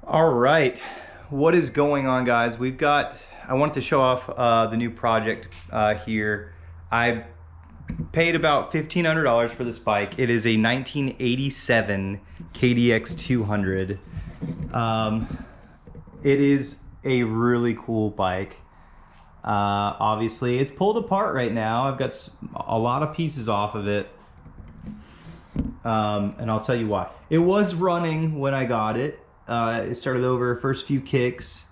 All right, what is going on, guys? I wanted to show off the new project here. I paid about $1,500 for this bike. It is a 1987 KDX 200. It is a really cool bike. Obviously, it's pulled apart right now. I've got a lot of pieces off of it. And I'll tell you why. It was running when I got it. It started over, first few kicks,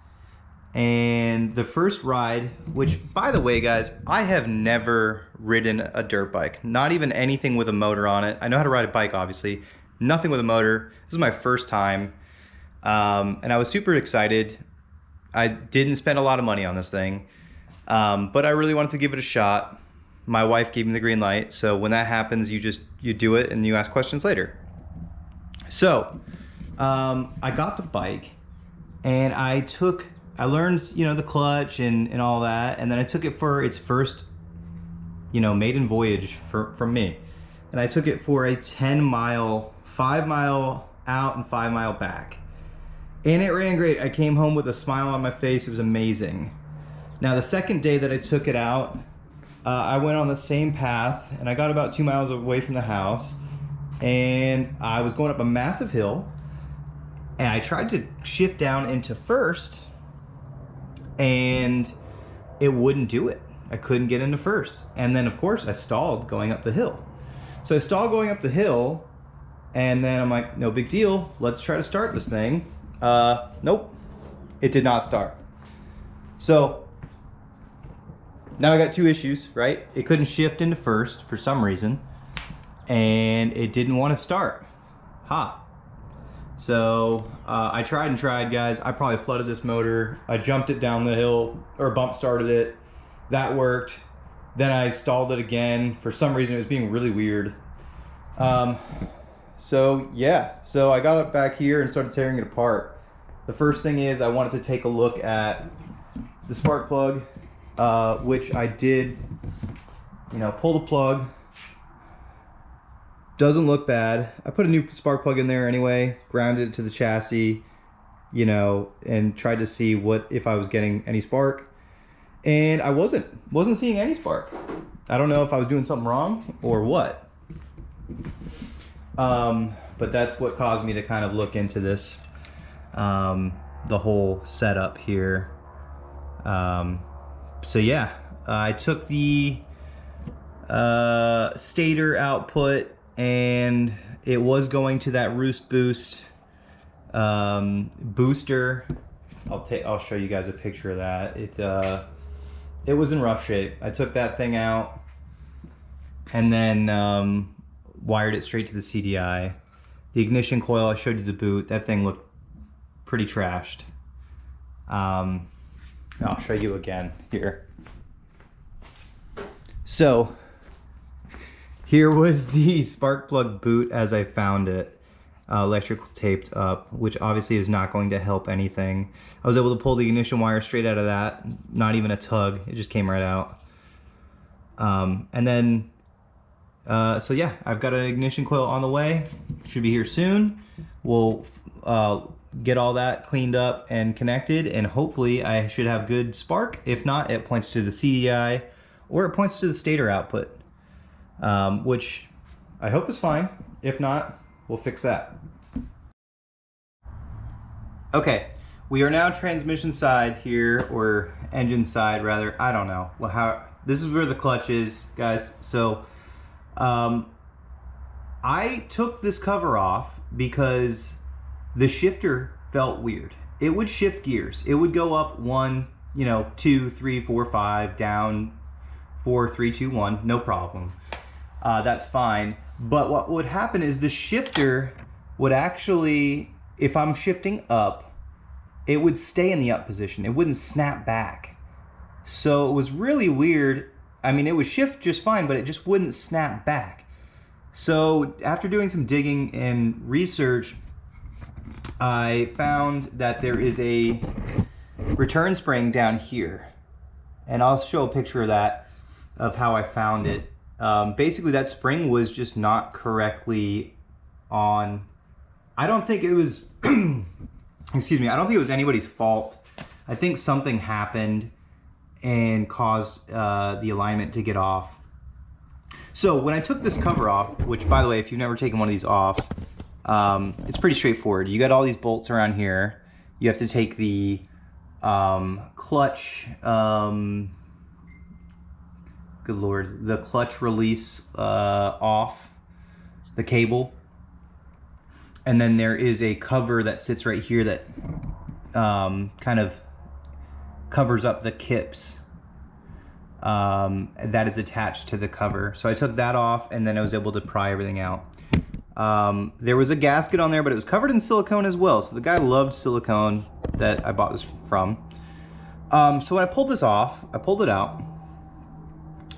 and the first ride, which, by the way, guys, I have never ridden a dirt bike, not even anything with a motor on it. I know how to ride a bike, obviously, nothing with a motor. This is my first time, and I was super excited. I didn't spend a lot of money on this thing, but I really wanted to give it a shot. My wife gave me the green light, so when that happens, you do it and you ask questions later. So I got the bike and I learned, the clutch and all that, and then I took it for its first, maiden voyage from me. And I took it for a 10-mile, 5-mile out and 5-mile back. And it ran great. I came home with a smile on my face. It was amazing. Now, the second day that I took it out, I went on the same path and I got about 2 miles away from the house, and I was going up a massive hill, and I tried to shift down into first and it wouldn't do it. I couldn't get into first. And then, of course, I stalled going up the hill. So I stalled going up the hill, and then I'm like, no big deal. Let's try to start this thing. Nope, it did not start. So now I got two issues, right? It couldn't shift into first for some reason, and it didn't want to start. So I tried and tried, guys. I probably flooded this motor. I jumped it down the hill, or bump started it. That worked. Then I stalled it again. For some reason, it was being really weird. So yeah, so I got it back here and started tearing it apart. The first thing is I wanted to take a look at the spark plug, which I did, pull the plug. Doesn't look bad. I put a new spark plug in there anyway, grounded it to the chassis, and tried to see if I was getting any spark. And I wasn't seeing any spark. I don't know if I was doing something wrong or what. But that's what caused me to kind of look into this, the whole setup here. So yeah, I took the stator output, and it was going to that roost boost booster. I'll show you guys a picture of that. It was in rough shape. I took that thing out and then wired it straight to the CDI. The ignition coil, I showed you the boot. That thing looked pretty trashed. I'll show you again here. So here was the spark plug boot as I found it, electrical taped up, which obviously is not going to help anything. I was able to pull the ignition wire straight out of that, not even a tug, it just came right out. And then, so yeah, I've got an ignition coil on the way, should be here soon. We'll get all that cleaned up and connected, and hopefully I should have good spark. If not, it points to the CDI or it points to the stator output. Which I hope is fine. If not, we'll fix that. Okay, we are now transmission side here, or engine side rather. I don't know. Well, this is where the clutch is, guys. So I took this cover off because the shifter felt weird. It would shift gears. It would go up 1, 2, 3, 4, 5, down 4, 3, 2, 1, no problem. That's fine. But what would happen is the shifter would actually, if I'm shifting up, it would stay in the up position. It wouldn't snap back. So it was really weird. I mean, it would shift just fine, but it just wouldn't snap back. So after doing some digging and research, I found that there is a return spring down here. And I'll show a picture of that, of how I found it. Basically, that spring was just not correctly on I don't think it was, excuse me, I don't think it was anybody's fault. I think something happened and caused the alignment to get off. So when I took this cover off, which by the way, if you've never taken one of these off, it's pretty straightforward. You got all these bolts around here. You have to take the clutch, good Lord, the clutch release off the cable. And then there is a cover that sits right here that kind of covers up the kips that is attached to the cover. So I took that off and then I was able to pry everything out. There was a gasket on there, but it was covered in silicone as well. So the guy loved silicone that I bought this from. So when I pulled this off, I pulled it out,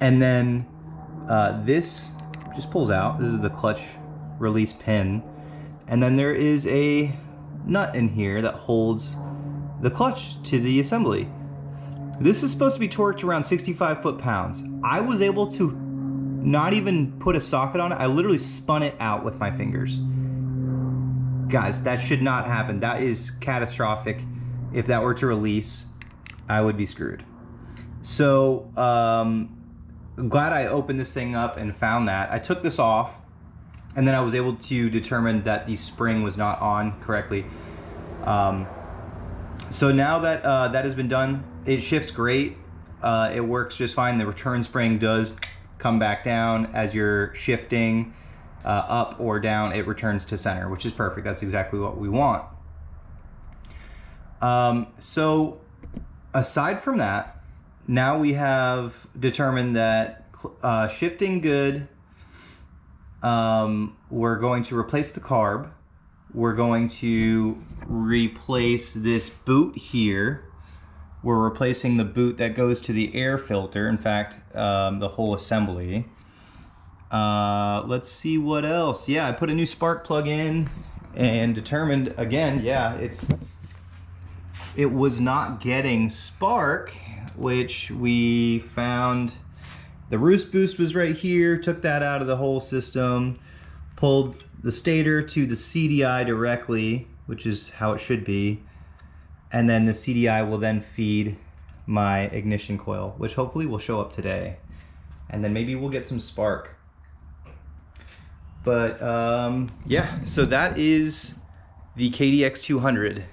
and then this just pulls out. This is the clutch release pin. And then there is a nut in here that holds the clutch to the assembly. This is supposed to be torqued around 65 foot-pounds. I was able to not even put a socket on it. I literally spun it out with my fingers. Guys, that should not happen. That is catastrophic. If that were to release, I would be screwed. So, I'm glad I opened this thing up and found that. I took this off, and then I was able to determine that the spring was not on correctly. So now that that has been done, it shifts great. It works just fine. The return spring does come back down as you're shifting up or down. It returns to center, which is perfect. That's exactly what we want. So aside from that, now we have determined that shifting good. We're going to replace the carb. We're going to replace this boot here. We're replacing the boot that goes to the air filter. In fact, the whole assembly. Let's see what else. Yeah, I put a new spark plug in and determined again, yeah, it was not getting spark, which we found. The roost boost was right here, took that out of the whole system, pulled the stator to the CDI directly, which is how it should be. And then the CDI will then feed my ignition coil, which hopefully will show up today. And then maybe we'll get some spark. But yeah, so that is the KDX 200.